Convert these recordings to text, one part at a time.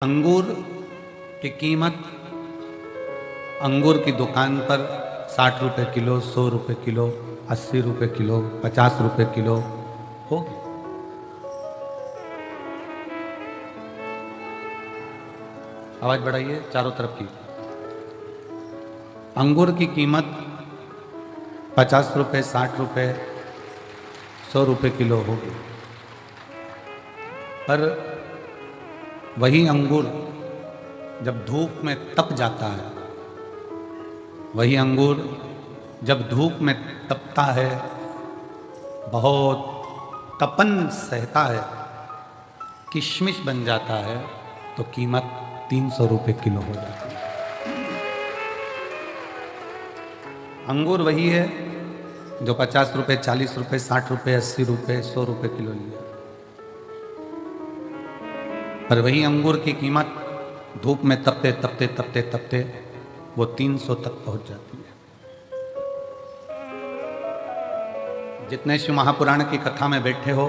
अंगूर की कीमत अंगूर की दुकान पर 60 रुपए किलो, 100 रुपए किलो, 80 रुपए किलो, 50 रुपए किलो होगी। आवाज बढ़ाइए चारों तरफ की। अंगूर की कीमत 50 रुपए, 60 रुपए, 100 रुपए किलो होगी, पर वही अंगूर जब धूप में तप जाता है, वही अंगूर जब धूप में तपता है, बहुत तपन सहता है, किशमिश बन जाता है, तो कीमत 300 रुपए किलो हो जाती है। अंगूर वही है जो 50 रुपए, 40 रुपए, 60 रुपए, 80 रुपए, 100 रुपए किलो लिया, पर वही अंगूर की कीमत धूप में तपते तपते तपते तपते वो 300 तक पहुंच जाती है। जितने शिव महापुराण की कथा में बैठे हो,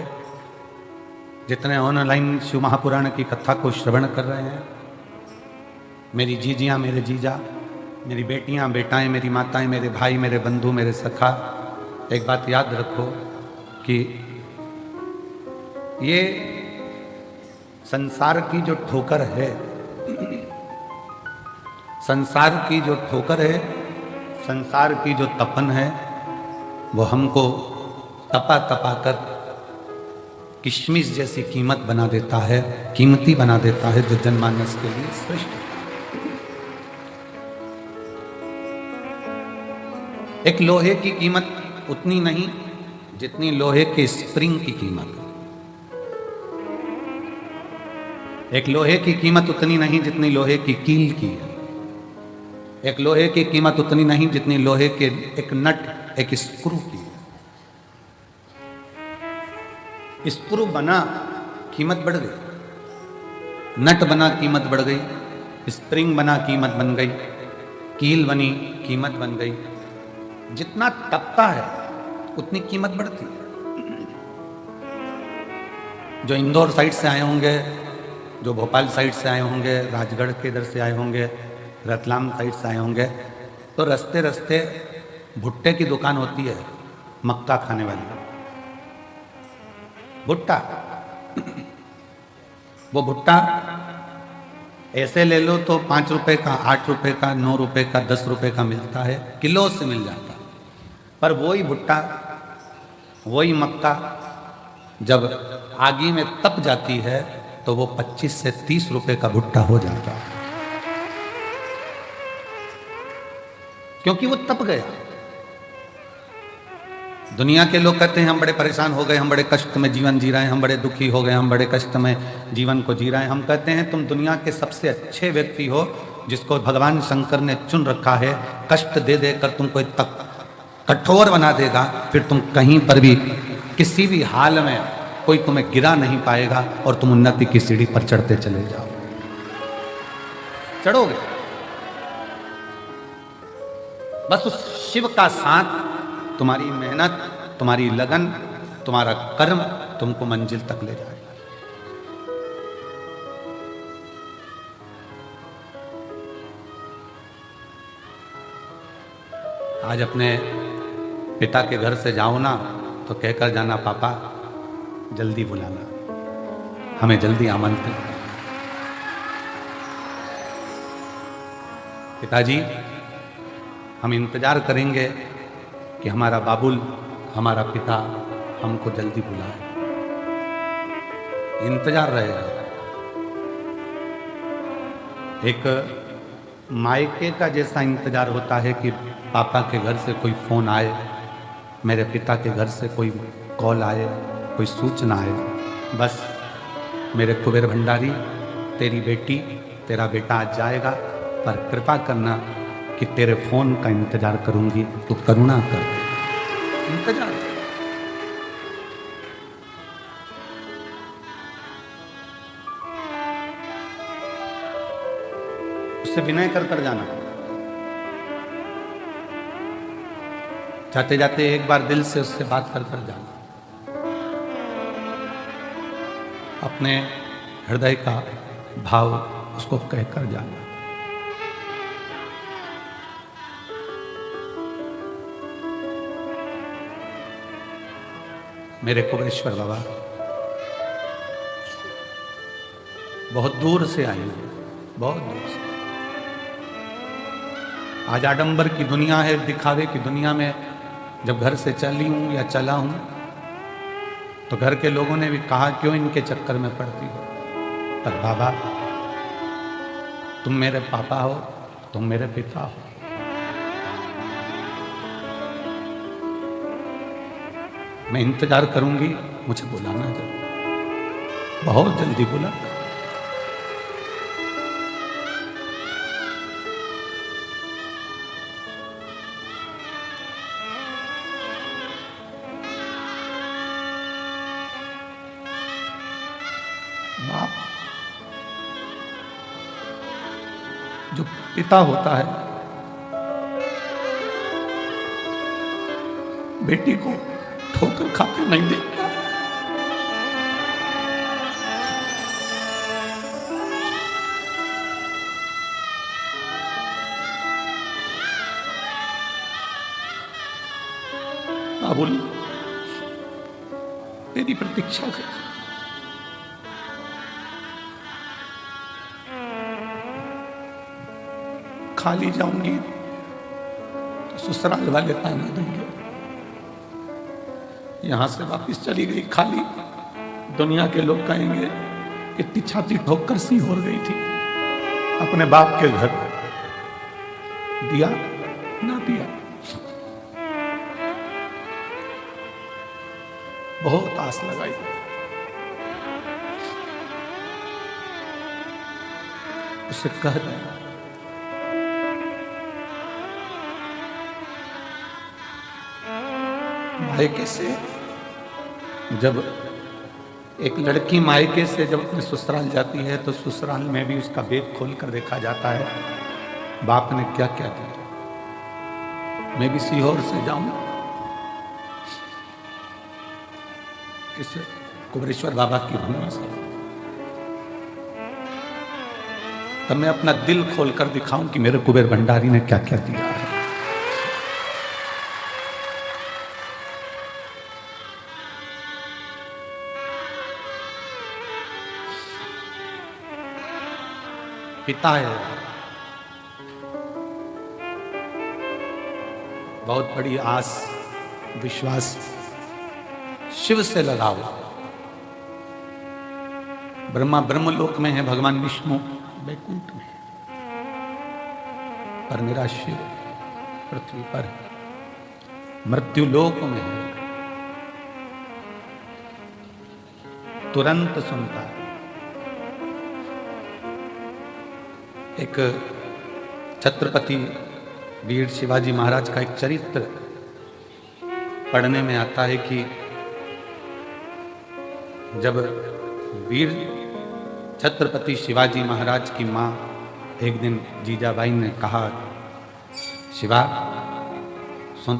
जितने ऑनलाइन शिव महापुराण की कथा को श्रवण कर रहे हैं, मेरी जीजियां, मेरे जीजा, मेरी बेटियां, बेटाएं, मेरी माताएं, मेरे भाई, मेरे बंधु, मेरे सखा, एक बात याद रखो कि ये संसार की जो ठोकर है, संसार की जो ठोकर है, संसार की जो तपन है, वो हमको तपा तपा कर किशमिश जैसी कीमत बना देता है, कीमती बना देता है, जो जनमानस के लिए श्रेष्ठ है। एक लोहे की कीमत उतनी नहीं जितनी लोहे के स्प्रिंग की कीमत। एक लोहे की कीमत उतनी नहीं जितनी लोहे की कील की है। एक लोहे की कीमत उतनी नहीं जितनी लोहे के एक नट, एक स्क्रू की है। स्क्रू बना, कीमत बढ़ गई, नट बना, कीमत बढ़ गई, स्प्रिंग बना, कीमत बन गई, कील बनी, कीमत बन गई। जितना तपता है उतनी कीमत बढ़ती है। जो इंदौर साइड से आए होंगे, जो भोपाल साइड से आए होंगे, राजगढ़ के इधर से आए होंगे, रतलाम साइड से आए होंगे, तो रास्ते रास्ते भुट्टे की दुकान होती है, मक्का खाने वाली भुट्टा। वो भुट्टा ऐसे ले लो तो 5 रुपए का, 8 रुपए का, 9 रुपए का, 10 रुपए का मिलता है, किलो से मिल जाता है। पर वही भुट्टा, वही मक्का जब आगी में तप जाती है तो वो 25 से 30 रुपए का भुट्टा हो जाता है, क्योंकि वो तप गया। दुनिया के लोग कहते हैं हम बड़े परेशान हो गए, हम बड़े कष्ट में जीवन जी रहे हैं, हम बड़े दुखी हो गए, हम बड़े कष्ट में जीवन को जी रहे हैं। हम कहते हैं तुम दुनिया के सबसे अच्छे व्यक्ति हो, जिसको भगवान शंकर ने चुन रखा है। कष्ट दे देकर तुमको तक कठोर बना देगा, फिर तुम कहीं पर भी किसी भी हाल में कोई तुम्हें गिरा नहीं पाएगा और तुम उन्नति की सीढ़ी पर चढ़ते चले जाओ, चढ़ोगे। बस उस शिव का साथ, तुम्हारी मेहनत, तुम्हारी लगन, तुम्हारा कर्म तुमको मंजिल तक ले जाएगा। आज अपने पिता के घर से जाओ ना तो कहकर जाना, पापा जल्दी बुलाना, हमें जल्दी आमंत्रित करना। पिताजी हम इंतजार करेंगे कि हमारा बाबुल, हमारा पिता हमको जल्दी बुलाए, इंतजार रहेगा। एक मायके का जैसा इंतजार होता है कि पापा के घर से कोई फोन आए, मेरे पिता के घर से कोई कॉल आए, कोई सूचना आए, बस मेरे कुबेर भंडारी, तेरी बेटी, तेरा बेटा आज जाएगा, पर कृपा करना कि तेरे फोन का इंतजार करूंगी, तो करुणा कर दे। इंतजार, उससे विनय कर कर जाना। जाते जाते एक बार दिल से उससे बात कर कर जाना। अपने हृदय का भाव उसको कहकर जाना। मेरे कुबेरेश्वर बाबा बहुत दूर से आई हूं, बहुत दूर से। आज आडंबर की दुनिया है, दिखावे की दुनिया में जब घर से चली हूं या चला हूं तो घर के लोगों ने भी कहा क्यों इनके चक्कर में पड़ती हो। पर बाबा तुम मेरे पापा हो, तुम मेरे पिता हो। मैं इंतजार करूंगी, मुझे बुलाना जरूर, बहुत जल्दी बुला। बाप जो पिता होता है बेटी को ठोकर खाकर नहीं देखता। बाबुल तेरी प्रतीक्षा कर, खाली जाऊंगी तो ससुराल वाले ताना देंगे, यहां से वापस चली गई खाली, दुनिया के लोग कहेंगे इतनी छाती ठोक कर सी हो गई थी, अपने बाप के घर दिया ना दिया। बहुत आस लगाई, उसे कह रहे मायके से, जब एक लड़की मायके से जब अपने ससुराल जाती है तो ससुराल में भी उसका बेग खोल कर देखा जाता है, बाप ने क्या क्या दिया। मैं भी सीहोर से जाऊं, इस कुबेरेश्वर बाबा की भूमि से, तब मैं अपना दिल खोल कर दिखाऊं कि मेरे कुबेर भंडारी ने क्या क्या दिया है। पिता है, बहुत बड़ी आस विश्वास शिव से लगाओ। ब्रह्मा ब्रह्मलोक में है, भगवान विष्णु वैकुंठ में, पर मेरा शिव पृथ्वी पर है, मृत्यु लोक में है, तुरंत सुनता है। एक छत्रपति वीर शिवाजी महाराज का एक चरित्र पढ़ने में आता है कि जब वीर छत्रपति शिवाजी महाराज की मां एक दिन जीजाबाई ने कहा, शिवा सुन,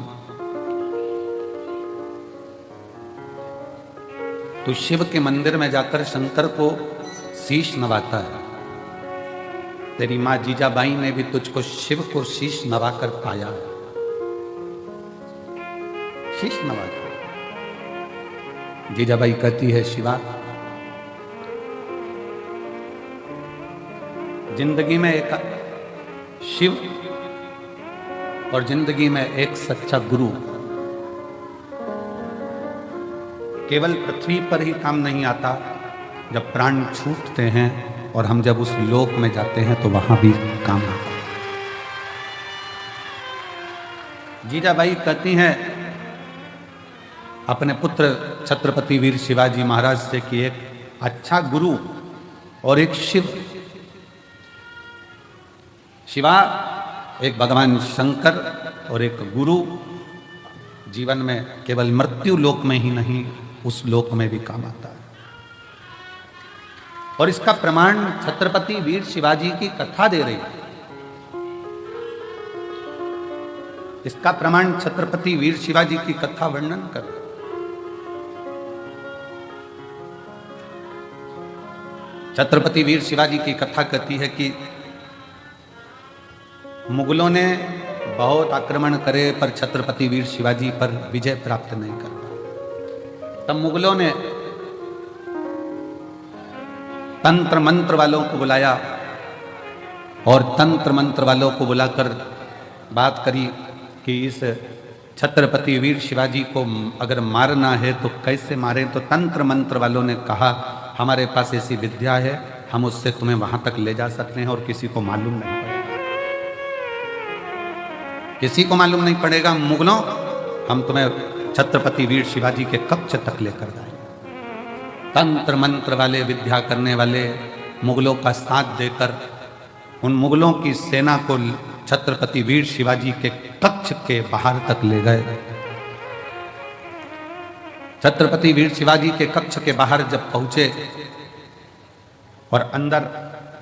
तू शिव के मंदिर में जाकर शंकर को शीश नवाता है, तेरी मां जीजाबाई ने भी तुझको शिव को शीश नवाकर पाया है, शीश नवाकर। जीजाबाई कहती है, शिवा जिंदगी में एक शिव और जिंदगी में एक सच्चा गुरु केवल पृथ्वी पर ही काम नहीं आता, जब प्राण छूटते हैं और हम जब उस लोक में जाते हैं तो वहां भी काम आता है। जीजाबाई कहती हैं अपने पुत्र छत्रपति वीर शिवाजी महाराज से कि एक अच्छा गुरु और एक शिव, शिवा एक भगवान शंकर और एक गुरु जीवन में केवल मृत्यु लोक में ही नहीं उस लोक में भी काम आता है। और इसका प्रमाण छत्रपति वीर शिवाजी की कथा दे रही है। इसका प्रमाण छत्रपति वीर शिवाजी की कथा वर्णन कर रही है। छत्रपति वीर शिवाजी की कथा कहती है कि मुगलों ने बहुत आक्रमण करे पर छत्रपति वीर शिवाजी पर विजय प्राप्त नहीं कर पाए। तब मुगलों ने तंत्र मंत्र वालों को बुलाया और तंत्र मंत्र वालों को बुलाकर बात करी कि इस छत्रपति वीर शिवाजी को अगर मारना है तो कैसे मारें। तो तंत्र मंत्र वालों ने कहा हमारे पास ऐसी विद्या है, हम उससे तुम्हें वहां तक ले जा सकते हैं और किसी को मालूम नहीं पड़ेगा, किसी को मालूम नहीं पड़ेगा। मुगलों, हम तुम्हें छत्रपति वीर शिवाजी के कक्ष तक लेकर जाएंगे। तंत्र मंत्र वाले, विद्या करने वाले मुगलों का साथ देकर उन मुगलों की सेना को छत्रपति वीर शिवाजी के कक्ष के बाहर तक ले गए। छत्रपति वीर शिवाजी के कक्ष के बाहर जब पहुंचे और अंदर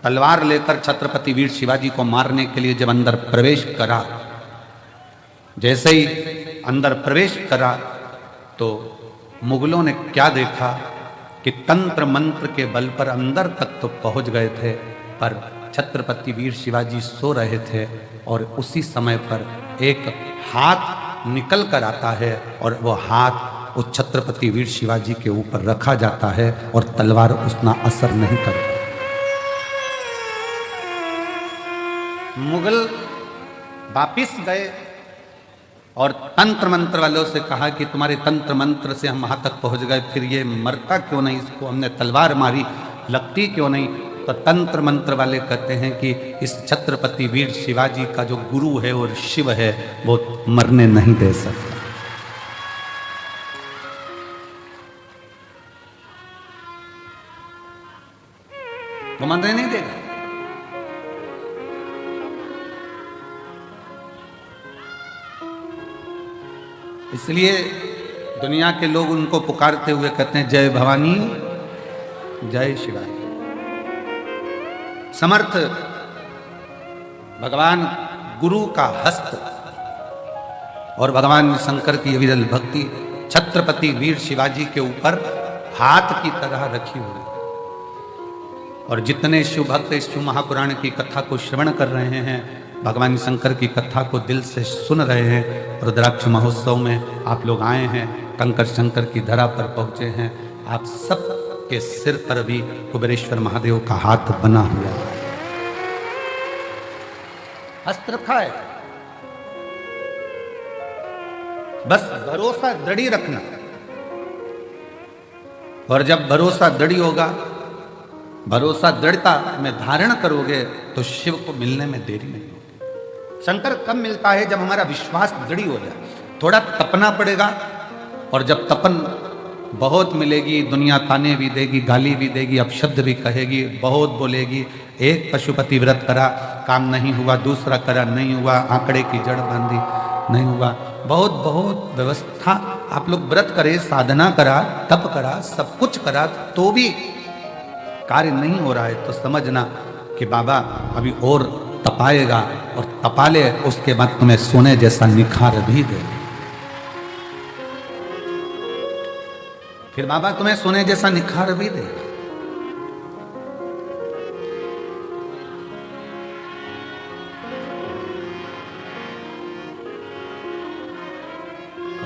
तलवार लेकर छत्रपति वीर शिवाजी को मारने के लिए जब अंदर प्रवेश करा, जैसे ही अंदर प्रवेश करा तो मुगलों ने क्या देखा कि तंत्र मंत्र के बल पर अंदर तक तो पहुंच गए थे, पर छत्रपति वीर शिवाजी सो रहे थे और उसी समय पर एक हाथ निकल कर आता है और वो हाथ उस छत्रपति वीर शिवाजी के ऊपर रखा जाता है और तलवार उतना असर नहीं करता। मुगल वापिस गए और तंत्र मंत्र वालों से कहा कि तुम्हारे तंत्र मंत्र से हम वहां तक पहुंच गए, फिर ये मरता क्यों नहीं, इसको हमने तलवार मारी, लगती क्यों नहीं। तो तंत्र मंत्र वाले कहते हैं कि इस छत्रपति वीर शिवाजी का जो गुरु है और शिव है वो मरने नहीं दे सकता। वो मरने नहीं देगा। इसलिए दुनिया के लोग उनको पुकारते हुए कहते हैं जय भवानी जय शिवाजी। समर्थ भगवान गुरु का हस्त और भगवान शंकर की विरल भक्ति छत्रपति वीर शिवाजी के ऊपर हाथ की तरह रखी हुई। और जितने शिव भक्त इस शिव महापुराण की कथा को श्रवण कर रहे हैं, भगवान शंकर की कथा को दिल से सुन रहे हैं, रुद्राक्ष महोत्सव में आप लोग आए हैं, कंकर शंकर की धरा पर पहुंचे हैं, आप सब के सिर पर भी कुबेरेश्वर महादेव का हाथ बना हुआ है, हस्त रखा है। बस भरोसा दृढ़ रखना, और जब भरोसा दृढ़ होगा, भरोसा दृढ़ता में धारण करोगे तो शिव को मिलने में देरी नहीं होगी। शंकर कब मिलता है? जब हमारा विश्वास दृढ़ हो जाए। थोड़ा तपना पड़ेगा, और जब तपन बहुत मिलेगी, दुनिया ताने भी देगी, गाली भी देगी, अपशब्द भी कहेगी, बहुत बोलेगी। एक पशुपति व्रत करा, काम नहीं हुआ, दूसरा करा, नहीं हुआ, आंकड़े की जड़ बांधी, नहीं हुआ, बहुत बहुत व्यवस्था। आप लोग व्रत करे, साधना करा, तप करा, सब कुछ करा, तो भी कार्य नहीं हो रहा है, तो समझना कि बाबा अभी और तपाएगा, और तपा ले, उसके बाद तुम्हें सोने जैसा निखार भी दे। फिर बाबा तुम्हें सोने जैसा निखार भी दे।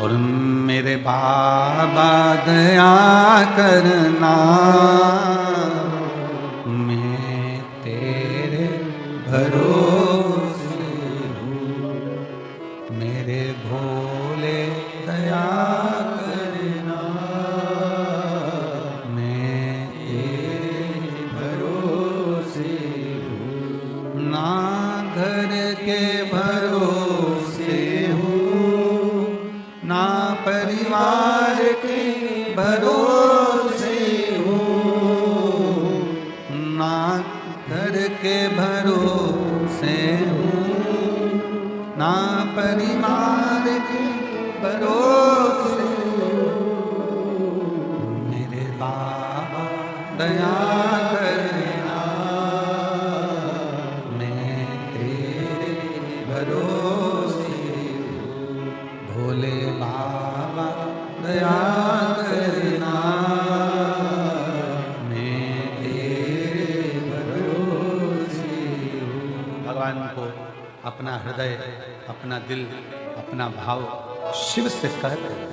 और मेरे बाबा दया करना, मैं तेरे भरोसे हूँ, मेरे भोले दया करना, मैं तेरे भरोसे हूँ, ना घर के भरोसे हूँ, ना परिवार के भरोसे हूँ, ना घर के भरोसे हूँ, ना परिवार के भरोसे हूँ, मेरे बाबा दया करना, मैं तेरे भरोसे हूँ, भोले बाबा दया करना, मैं तेरे भगवान को अपना हृदय, अपना दिल, अपना भाव शिव से कह देगा।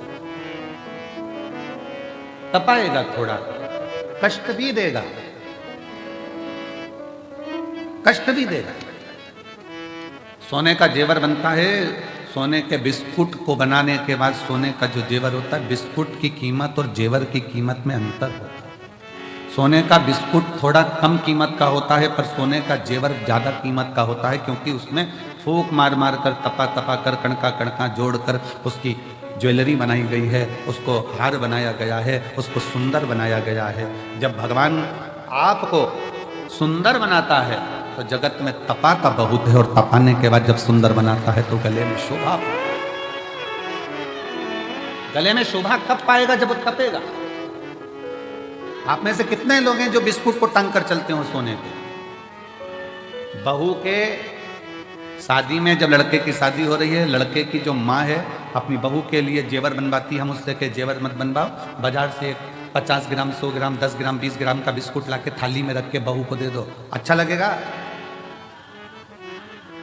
तपाएगा, थोड़ा कष्ट भी देगा, कष्ट भी देगा। सोने का जेवर बनता है, सोने के बिस्कुट को बनाने के बाद सोने का जो जेवर होता है, बिस्कुट की कीमत और जेवर की कीमत में अंतर होता है। सोने का बिस्कुट थोड़ा कम कीमत का होता है, पर सोने का जेवर ज्यादा कीमत का होता है, क्योंकि उसमें फूंक मार मार कर, तपा तपा कर, कणका कणका जोड़कर उसकी ज्वेलरी बनाई गई है, उसको हार बनाया गया है, उसको सुंदर बनाया गया है। जब भगवान आपको सुंदर बनाता है तो जगत में तपाता बहुत है, और तपाने के बाद जब सुंदर बनाता है तो गले में शोभा। गले में शोभा कब पाएगा? जब वो तपेगा। आप में से कितने लोग हैं जो बिस्कुट को टांग कर चलते हो सोने पे? बहू के शादी में जब लड़के की शादी हो रही है, लड़के की जो माँ है अपनी बहू के लिए जेवर बनवाती है। हम उससे के जेवर मत बनवाओ, बाजार से 50 ग्राम, 100 ग्राम, 10 ग्राम, 20 ग्राम का बिस्कुट लाके थाली में रख के बहू को दे दो, अच्छा लगेगा?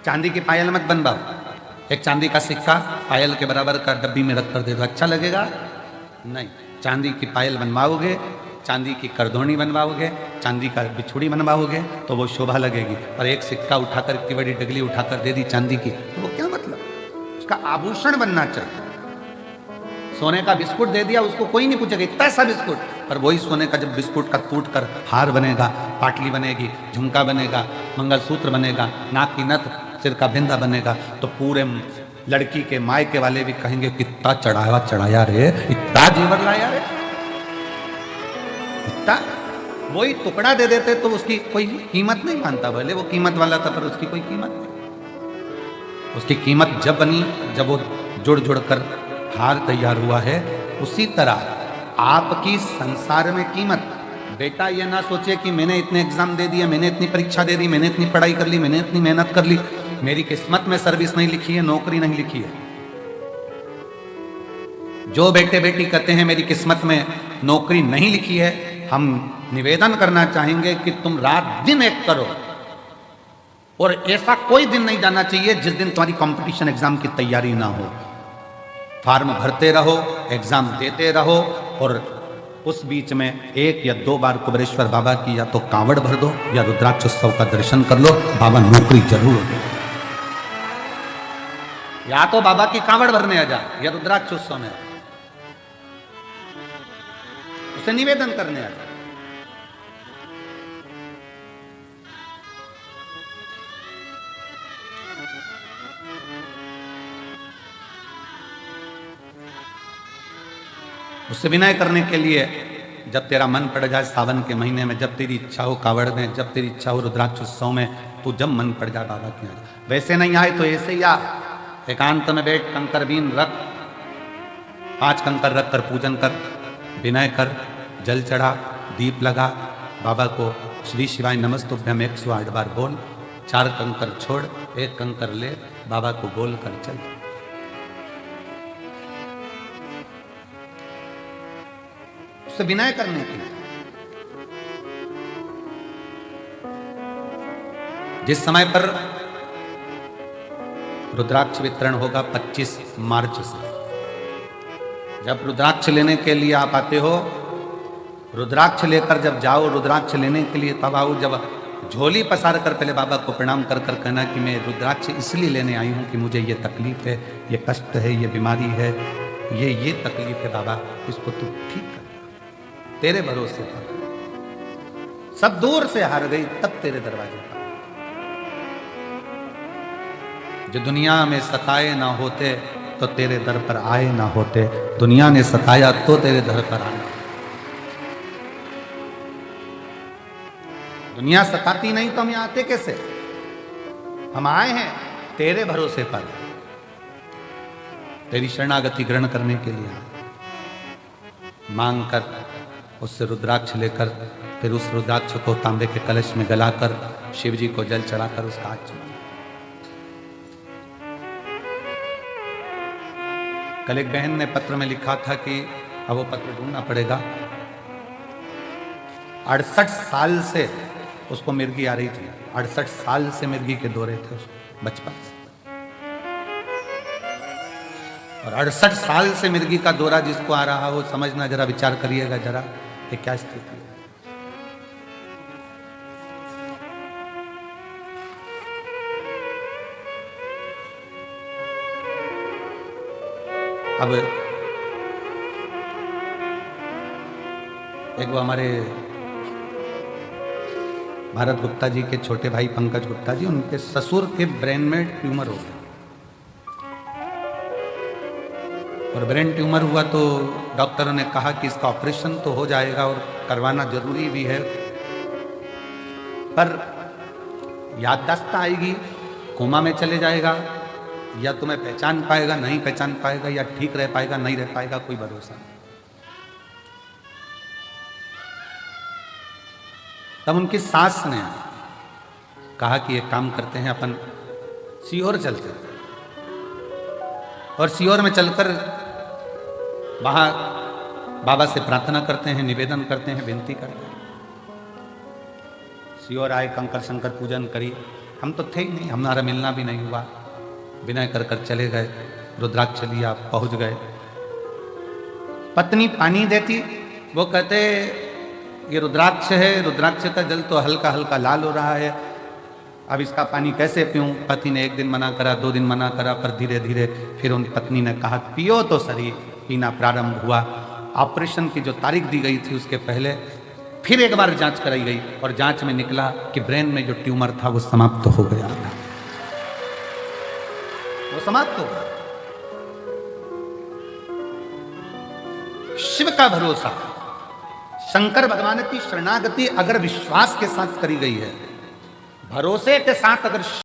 चांदी की पायल मत बनवाओ, एक चांदी का सिक्का पायल के बराबर का डब्बी में रख कर दे दो, अच्छा लगेगा? नहीं। चांदी की पायल बनवाओगे, चांदी की करधोनी बनवाओगे, चांदी का बिछुड़ी बनवाओगे तो वो शोभा लगेगी। और एक सिक्का उठाकर, इतनी बड़ी डगली उठाकर दे दी चांदी की, तो वो क्या मतलब? उसका आभूषण बनना चाहिए। सोने का बिस्कुट दे दिया, उसको कोई नहीं पूछेगा इतना सा बिस्कुट, पर वही सोने का जब बिस्कुट का टूट कर हार बनेगा, पाटली बनेगी, झुमका बनेगा, मंगलसूत्र बनेगा, नाक की नथ, सिर का बिंदा बनेगा, तो पूरे लड़की के मायके वाले भी कहेंगे कितना चढ़ाया रे, इतना जेवर लाया रे, इतना। वही टुकड़ा दे देते तो उसकी कोई कीमत नहीं मानता, भले वो कीमत वाला था, पर उसकी कोई कीमत नहीं। उसकी कीमत जब बनी, जब वो जुड़ जुड़ कर हार तैयार हुआ है। उसी तरह आपकी संसार में कीमत, बेटा ये ना सोचे कि मैंने इतने एग्जाम दे दिए, मैंने इतनी परीक्षा दे दी, मैंने इतनी पढ़ाई कर ली, मैंने इतनी मेहनत कर ली, मेरी किस्मत में सर्विस नहीं लिखी है, नौकरी नहीं लिखी है। जो बेटे बेटी कहते हैं मेरी किस्मत में नौकरी नहीं लिखी है, हम निवेदन करना चाहेंगे कि तुम रात दिन एक करो, और ऐसा कोई दिन नहीं जाना चाहिए जिस दिन तुम्हारी कंपटीशन एग्जाम की तैयारी ना हो। फॉर्म भरते रहो, एग्जाम देते रहो, और उस बीच में 1 या 2 बार कुबेरेश्वर बाबा की या तो कांवड़ भर दो या रुद्राक्ष उत्सव का दर्शन कर लो, बाबा नौकरी जरूर दे। या तो बाबा की कांवड़ भरने आ जा या रुद्राक्ष उत्सव में उसे निवेदन करने आ जा। उससे विनय करने के लिए, जब तेरा मन पड़ जाए सावन के महीने में, जब तेरी इच्छा हो कावड़ में, जब तेरी इच्छा हो रुद्राक्ष उत्सव में, तू जब मन पड़ जाए बाबा की आ। वैसे नहीं आए तो ऐसे ही आ, एकांत में बैठ, कंकर बीन रख, 5 कंकर रख कर पूजन कर, विनय कर, जल चढ़ा, दीप लगा, बाबा को श्री शिवाय नमस्तुभ्यम 108 बार बोल, 4 कंकर छोड़, 1 कंकर ले, बाबा को बोल कर चल। उससे विनय करने के लिए। जिस समय पर रुद्राक्ष वितरण होगा 25 मार्च से, जब रुद्राक्ष लेने के लिए आप आते हो, रुद्राक्ष लेकर जब जाओ, रुद्राक्ष लेने के लिए तब आओ, जब झोली पसार कर पहले बाबा को प्रणाम कर कर कहना कि मैं रुद्राक्ष इसलिए लेने आई हूं कि मुझे ये तकलीफ है, ये कष्ट है, ये बीमारी है, ये तकलीफ है बाबा, इसको तू ठीक कर, तेरे भरोसे पर। सब दूर से हार गई, तब तेरे दरवाजे पर। जो दुनिया में सताए ना होते तो तेरे दर पर आए ना होते, दुनिया ने सताया तो तेरे दर पर आना। दुनिया सताती नहीं तो हम यहां आते कैसे? हम आए हैं तेरे भरोसे पर, तेरी शरणागति ग्रहण करने के लिए। मांग कर उससे रुद्राक्ष लेकर, फिर उस रुद्राक्ष को तांबे के कलश में गलाकर शिव जी को जल चढ़ाकर उसका हाथ चुमा। कल एक बहन ने पत्र में लिखा था कि अब वो पत्र ढूंढना पड़ेगा, 68 साल से उसको मिर्गी आ रही थी। 68 साल से मिर्गी के दौरे थे उसको बचपन से, और 68 साल से मिर्गी का दौरा जिसको आ रहा हो, समझना, जरा विचार करिएगा जरा, ये क्या स्थिति है। अब एक वो हमारे भारत गुप्ता जी के छोटे भाई पंकज गुप्ता जी, उनके ससुर के ब्रेन में ट्यूमर हो गया, और ब्रेन ट्यूमर हुआ तो डॉक्टरों ने कहा कि इसका ऑपरेशन तो हो जाएगा और करवाना जरूरी भी है, पर याददाश्त आएगी, कोमा में चले जाएगा, या तुम्हें पहचान पाएगा नहीं पहचान पाएगा, या ठीक रह पाएगा नहीं रह पाएगा, कोई भरोसा नहीं। तब उनकी सास ने कहा कि एक काम करते हैं, अपन सीहोर चलते हैं, और सीहोर में चलकर वहां बाबा से प्रार्थना करते हैं, निवेदन करते हैं, विनती करते हैं। सीहोर आए, कंकर शंकर पूजन करी, हम तो थे ही नहीं, हमारा मिलना भी नहीं हुआ, विनय कर कर चले गए, रुद्राक्ष लिया, पहुंच गए। पत्नी पानी देती, वो कहते ये रुद्राक्ष है, रुद्राक्ष का जल तो हल्का हल्का लाल हो रहा है, अब इसका पानी कैसे पीऊं। पति ने 1 दिन मना करा, 2 दिन मना करा, पर धीरे धीरे फिर उन पत्नी ने कहा पियो तो सही, पीना प्रारंभ हुआ। ऑपरेशन की जो तारीख दी गई थी उसके पहले फिर एक बार जांच कराई गई, और जांच में निकला कि ब्रेन में जो ट्यूमर था वो समाप्त हो गया था, वो समाप्त हो गया। शिव का भरोसा, शंकर भगवान की शरणागति अगर विश्वास के साथ करी गई है, भरोसे के साथ अगर